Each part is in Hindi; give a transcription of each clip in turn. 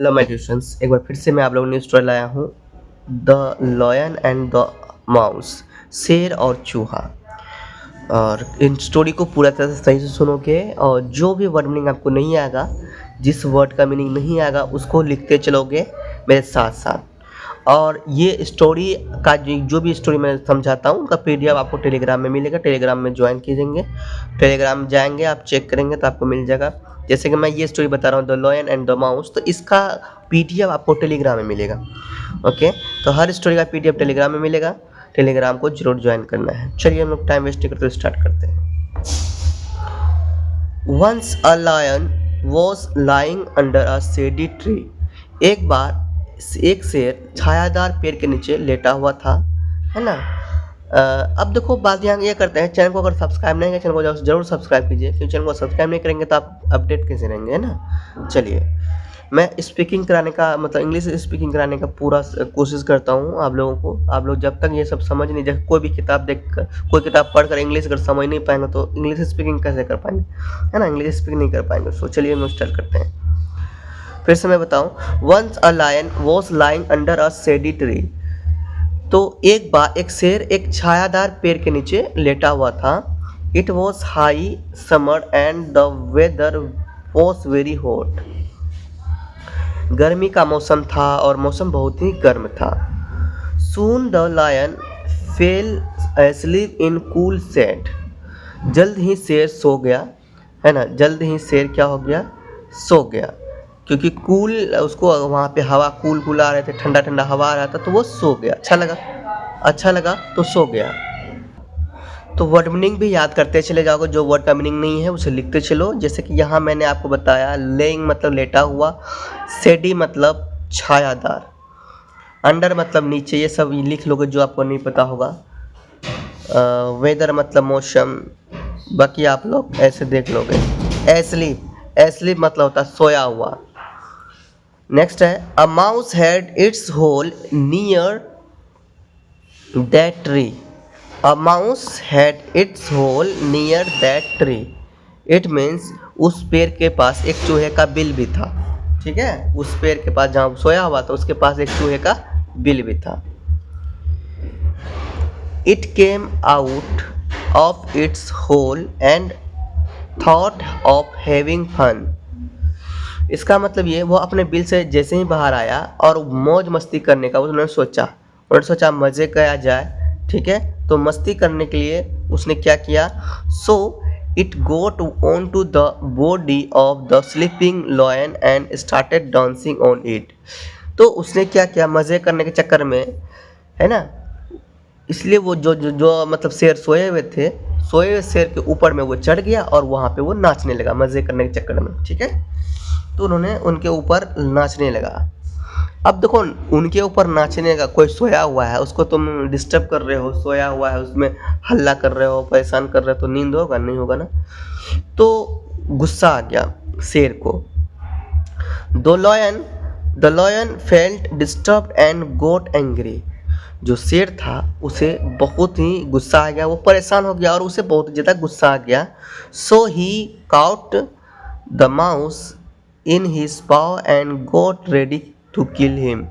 हेलो माय ट्यूशंस, एक बार फिर से मैं आप लोगों ने स्टोरी लाया हूँ the lion and the mouse, शेर और चूहा। और इन स्टोरी को पूरा तरह से सही से सुनोगे और जो भी वर्ड मीनिंग आपको नहीं आएगा, जिस वर्ड का मीनिंग नहीं आएगा उसको लिखते चलोगे मेरे साथ साथ। और ये स्टोरी का जो भी स्टोरी मैं समझाता हूँ उनका पीडीएफ आपको टेलीग्राम में मिलेगा। टेलीग्राम में ज्वाइन कीजिएंगे, टेलीग्राम जाएंगे, आप चेक करेंगे तो आपको मिल जाएगा। जैसे कि मैं ये स्टोरी बता रहा हूँ the lion and the mouse, तो इसका पीडीएफ आपको टेलीग्राम में मिलेगा। ओके, तो हर स्टोरी का पीडीएफ टेलीग्राम में मिलेगा, टेलीग्राम को जरूर ज्वाइन करना है। चलिए हम लोग टाइम वेस्ट करते हुए स्टार्ट करते हैं। Once a lion was lying under a shady tree. एक बार एक शेर छायादार पेड़ के नीचे लेटा हुआ था, है ना। अब देखो बात यहाँ ये करते हैं, चैनल को अगर सब्सक्राइब नहीं है चैनल को जरूर सब्सक्राइब कीजिए, क्योंकि चैनल को सब्सक्राइब नहीं करेंगे तो आप अपडेट कैसे रहेंगे, है ना। चलिए, मैं स्पीकिंग कराने का मतलब इंग्लिश स्पीकिंग कराने का पूरा कोशिश करता हूँ आप लोगों को। आप लोग जब तक ये सब समझ नहीं, जब कोई भी किताब देख कर, कोई किताब पढ़ कर इंग्लिश अगर समझ नहीं पाएंगे तो इंग्लिश स्पीकिंग कैसे कर पाएंगे, है ना। इंग्लिश स्पीकिंग नहीं कर पाएंगे। सो चलिए हम स्टार्ट करते हैं। फिर से मैं बताऊँ, once a lion was lying under a shady tree. तो एक बार एक शेर एक छायादार पेड़ के नीचे लेटा हुआ था। It was high summer and the weather was very hot. गर्मी का मौसम था और मौसम बहुत ही गर्म था। Soon the lion fell asleep in cool set. जल्द ही शेर सो गया, है ना। जल्द ही शेर क्या हो गया, सो गया, क्योंकि कूल उसको वहाँ पे हवा कूल कूल आ रहे थे, ठंडा ठंडा हवा आ रहा था तो वो सो गया। अच्छा लगा तो सो गया। तो वर्ड मीनिंग भी याद करते चले जाओगे, जो वर्ड का मीनिंग नहीं है उसे लिखते चलो। जैसे कि यहाँ मैंने आपको बताया, लेइंग मतलब लेटा हुआ, शेडी मतलब छायादार, अंडर मतलब नीचे, ये सब लिख लोगे जो आपको नहीं पता होगा। वेदर मतलब मौसम, बाकी आप लोग ऐसे देख लोगे। एस्लीप मतलब होता है सोया हुआ। नेक्स्ट है, a mouse had it's hole near that tree. A mouse had its hole near that tree. It means उस पेड़ के पास एक चूहे का बिल भी था। ठीक है, उस पेड़ के पास जहाँ सोया हुआ था उसके पास एक चूहे का बिल भी था। It came out of its hole and thought of having fun. इसका मतलब ये, वो अपने बिल से जैसे ही बाहर आया और मौज मस्ती करने का उन्होंने सोचा मज़े किया जाए। ठीक है, तो मस्ती करने के लिए उसने क्या किया, so it got on to the body of the sleeping lion and started dancing on it. तो उसने क्या किया, मज़े करने के चक्कर में, है ना, इसलिए वो जो मतलब शेर सोए हुए शेर के ऊपर में वो चढ़ गया और वहाँ पे वो नाचने लगा मज़े करने के चक्कर में। ठीक है, तो उन्होंने उनके ऊपर नाचने लगा। अब देखो, उनके ऊपर नाचने का, कोई सोया हुआ है उसको तुम डिस्टर्ब कर रहे हो, सोया हुआ है उसमें हल्ला कर रहे हो, परेशान कर रहे हो, तो नींद होगा नहीं होगा ना। तो गुस्सा आ गया शेर को। The lion felt disturbed and got angry. जो शेर था उसे बहुत ही गुस्सा आ गया, वो परेशान हो गया और उसे बहुत ज़्यादा गुस्सा आ गया। So he caught the mouse in his paw and got ready to kill him.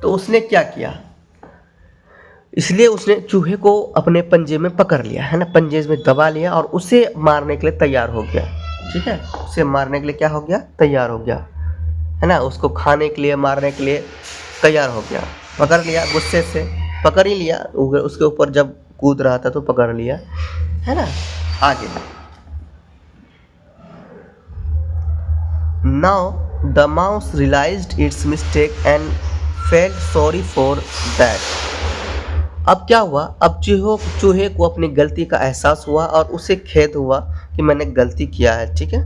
तो उसने क्या किया, इसलिए उसने चूहे को अपने पंजे में पकड़ लिया, है ना, पंजे में दबा लिया और उसे मारने के लिए तैयार हो गया। ठीक है, उसे मारने के लिए क्या हो गया, तैयार हो गया, है ना, उसको खाने के लिए, मारने के लिए तैयार हो गया। पकड़ लिया, गुस्से से पकड़ ही लिया, उसके ऊपर जब कूद रहा था तो पकड़ लिया, है ना। आगे, now the mouse realised its mistake and felt sorry for that. अब क्या हुआ, अब चूहे को अपनी गलती का एहसास हुआ और उसे खेद हुआ कि मैंने गलती किया है। ठीक है,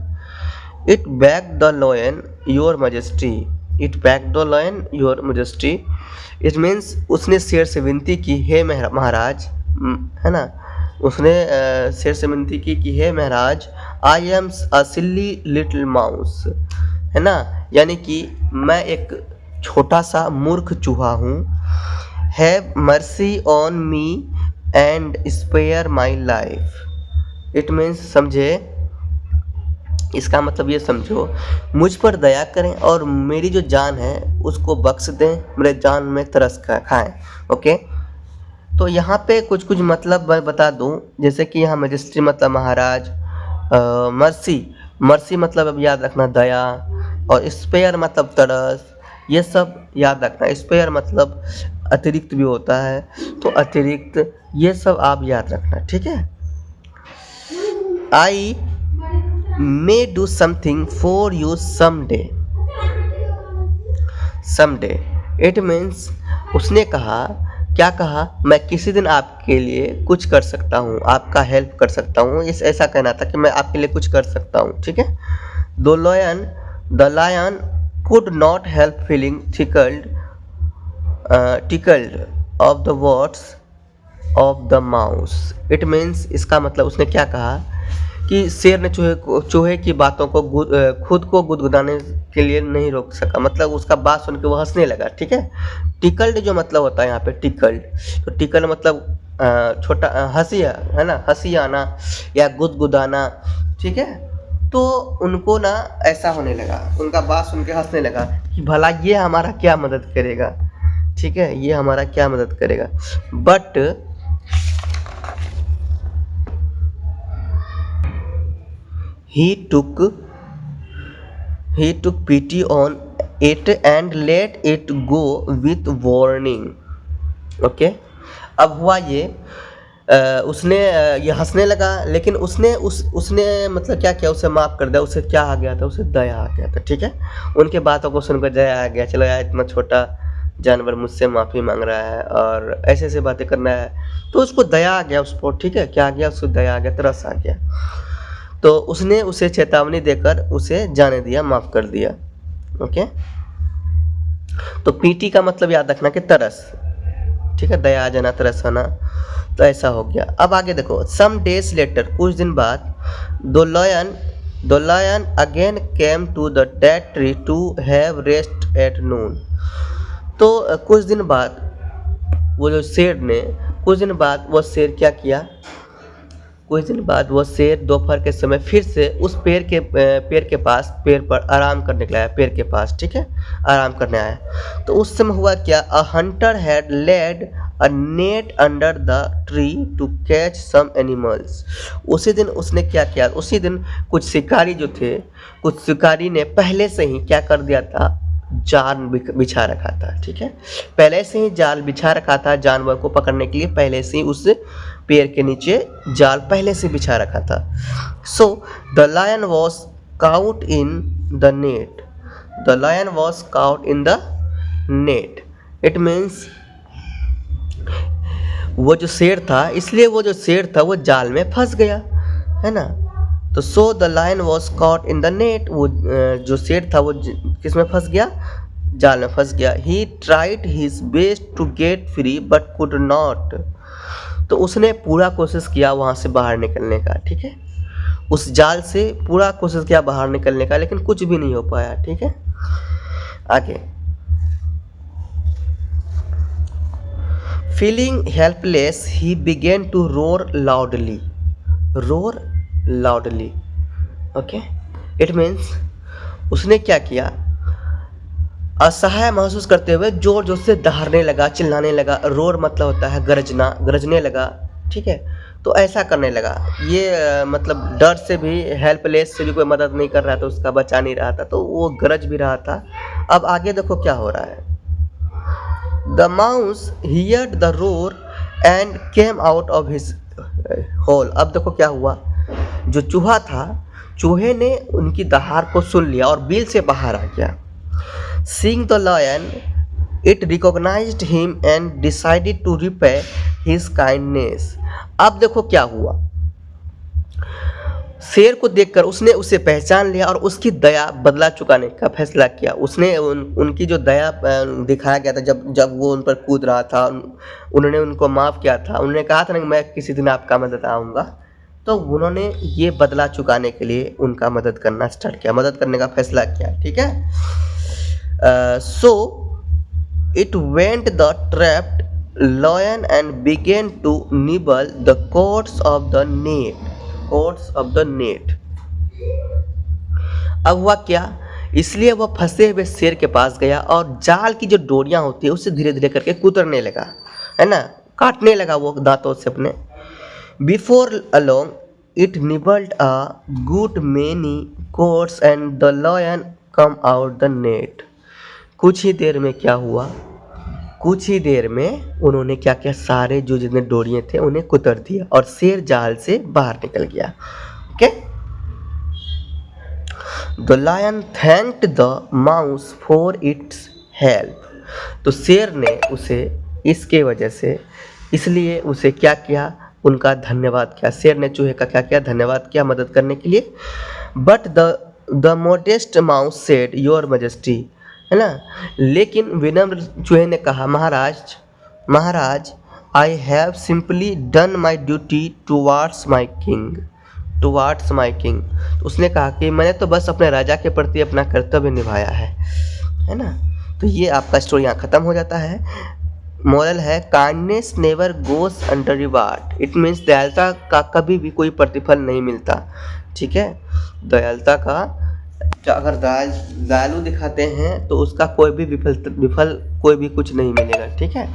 it back the lion your majesty. It back the lion your majesty, it means उसने शेर से विनती की, हे महाराज, है ना, उसने शेर से विनती की कि हे महाराज, I am a silly little mouse, है ना, यानी कि मैं एक छोटा सा मूर्ख चूहा हूँ। Have mercy on me and spare my life. It means समझे इसका मतलब ये समझो, मुझ पर दया करें और मेरी जो जान है उसको बख्श दें, मेरे जान में तरस खाएं। ओके, तो यहाँ पे कुछ कुछ मतलब मैं बता दूँ, जैसे कि यहाँ मजिस्ट्री मतलब महाराज, मर्सी मर्सी मतलब अब याद रखना दया, और स्पेयर मतलब तरस, ये सब याद रखना। स्पेयर मतलब अतिरिक्त भी होता है, तो अतिरिक्त ये सब आप याद रखना, ठीक है। I may do something for you someday. Someday it means उसने कहा, क्या कहा, मैं किसी दिन आपके लिए कुछ कर सकता हूँ, आपका हेल्प कर सकता हूँ, इस ऐसा कहना था कि मैं आपके लिए कुछ कर सकता हूँ, ठीक है। The lion could not help feeling tickled of the words of the mouse। It means इसका मतलब उसने क्या कहा कि शेर ने चूहे की बातों को खुद को गुदगुदाने के लिए नहीं रोक सका, मतलब उसका बात सुन के वो हंसने लगा, ठीक है। टिकल्ड जो मतलब होता है यहाँ पे टिकल्ड, तो टिकल्ड मतलब छोटा हंसी है ना, हंसी आना या गुदगुदाना, ठीक है। तो उनको ना ऐसा होने लगा, उनका बात सुन के हंसने लगा कि भला ये हमारा क्या मदद करेगा, ठीक है, ये हमारा क्या मदद करेगा। But he took pity on it and let it go with warning। Okay, अब हुआ ये, उसने ये हंसने लगा, लेकिन उसने मतलब क्या किया, उसे माफ़ कर दिया। उसे क्या आ गया था, उसे दया आ गया था, ठीक है। उनके बातों को सुनकर दया आ गया, चलो यार इतना छोटा जानवर मुझसे माफ़ी मांग रहा है और ऐसे ऐसे बातें करना है, तो उसको दया आ गया उस पर, ठीक है। क्या आ गया, उसको दया आ गया, तरस आ गया, तो उसने उसे चेतावनी देकर उसे जाने दिया, माफ़ कर दिया। ओके, तो पीटी का मतलब याद रखना कि तरस, ठीक है, दया आ जाना, तरस आना, तो ऐसा हो गया। अब आगे देखो, सम डेज लेटर, कुछ दिन बाद, the lion again came to the dead tree to have rest at noon. तो कुछ दिन बाद वो जो शेर ने, कुछ दिन बाद वो शेर क्या किया, कुछ दिन बाद वो शेर दोपहर के समय फिर से उस पेड़ के पास, पेड़ पर आराम करने के लिए आया, पेड़ के पास, ठीक है, आराम करने आया। तो उस समय हुआ क्या, a hunter had laid a net under the tree to catch some animals. उसी दिन उसने क्या किया, उसी दिन कुछ शिकारी जो थे, कुछ शिकारी ने पहले से ही क्या कर दिया था, जाल बिछा रखा था, ठीक है, पहले से ही जाल बिछा रखा था, जानवर को पकड़ने के लिए पहले से ही उस पेड़ के नीचे जाल पहले से बिछा रखा था। So the lion was caught in the net, the lion was caught in the net. It means वो जो शेर था, इसलिए वो जो शेर था वो जाल में फंस गया, है ना। तो so the lion was caught in the net, वो जो शेर था वो किस में फंस गया, जाल में फंस गया। He tried his best to get free but could not. तो उसने पूरा कोशिश किया वहाँ से बाहर निकलने का, ठीक है, उस जाल से पूरा कोशिश किया बाहर निकलने का, लेकिन कुछ भी नहीं हो पाया, ठीक है। आगे, feeling helpless he began to roar loudly, roar loudly. Okay, it means उसने क्या किया, असहाय महसूस करते हुए जोर जोर से दहाड़ने लगा, चिल्लाने लगा। रोर मतलब होता है गरजना, गरजने लगा, ठीक है, तो ऐसा करने लगा। ये मतलब डर से भी, हेल्पलेस से भी कोई मदद नहीं कर रहा था, उसका बचा नहीं रहा था, तो वो गरज भी रहा था। अब आगे देखो क्या हो रहा है, the mouse heard the roar and came out of his hole. अब देखो क्या हुआ, जो चूहा था, चूहे ने उनकी दहाड़ को सुन लिया और बिल से बाहर आ गया। Seeing the lion, it recognized him and decided to repay his kindness। अब देखो क्या हुआ, शेर को देखकर उसने उसे पहचान लिया और उसकी दया बदला चुकाने का फैसला किया। उसने उनकी जो दया दिखाया गया था, जब वो उन पर कूद रहा था, उन्होंने उनको माफ़ किया था, उन्होंने कहा था ना कि मैं किसी दिन आपका मदद आऊँगा, तो उन्होंने ये बदला चुकाने के लिए उनका मदद करना स्टार्ट किया, मदद करने का फैसला किया, ठीक है। So it went the trapped lion and began to nibble the cords of the net, cords of the net। अब हुआ क्या, इसलिए वह फंसे हुए शेर के पास गया और जाल की जो डोरियां होती है उससे धीरे धीरे करके कुतरने लगा, है ना, काटने लगा वो दांतों से अपने। Before along it nibbled a good many cords and the lion come out the net. कुछ ही देर में क्या हुआ, कुछ ही देर में उन्होंने क्या किया, सारे जो जितने डोरियां थे उन्हें कुतर दिया और शेर जाल से बाहर निकल गया। Okay, the lion thanked the mouse for its help. तो शेर ने उसे इसके वजह से, इसलिए उसे क्या किया, उनका धन्यवाद किया। शेर ने चूहे का क्या किया, धन्यवाद किया मदद करने के लिए। But the modest mouse said your majesty, है ना, लेकिन विनम्र चूहे ने कहा, महाराज महाराज, I have simply done my duty towards my king, towards my king. उसने कहा कि मैंने तो बस अपने राजा के प्रति अपना कर्तव्य निभाया है ना। तो ये आपका स्टोरी यहाँ ख़त्म हो जाता है। मोरल है, kindness never goes under reward. It means दयालुता का कभी भी कोई प्रतिफल नहीं मिलता, ठीक है। दयालुता का अगर दयालु दिखाते हैं तो उसका कोई भी विफल कोई भी कुछ नहीं मिलेगा, ठीक है।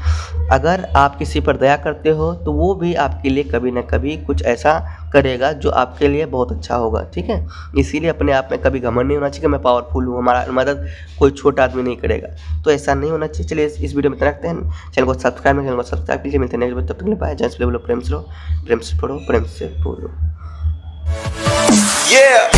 अगर आप किसी पर दया करते हो तो वो भी आपके लिए कभी ना कभी कुछ ऐसा करेगा जो आपके लिए बहुत अच्छा होगा, ठीक है। इसीलिए अपने आप में कभी घमंड नहीं होना चाहिए कि मैं पावरफुल हूँ, हमारा मदद कोई छोटा आदमी नहीं करेगा, तो ऐसा नहीं होना चाहिए। चलिए इस वीडियो में इतना रखते हैं। चैनल को सब्सक्राइब कीजिए। मिलते हैं नेक्स्ट वीडियो, तब तक के लिए बाय। जय श्री बोलो, प्रेम से लो, प्रेम से पढ़ो, प्रेम से बोलो। Yeah.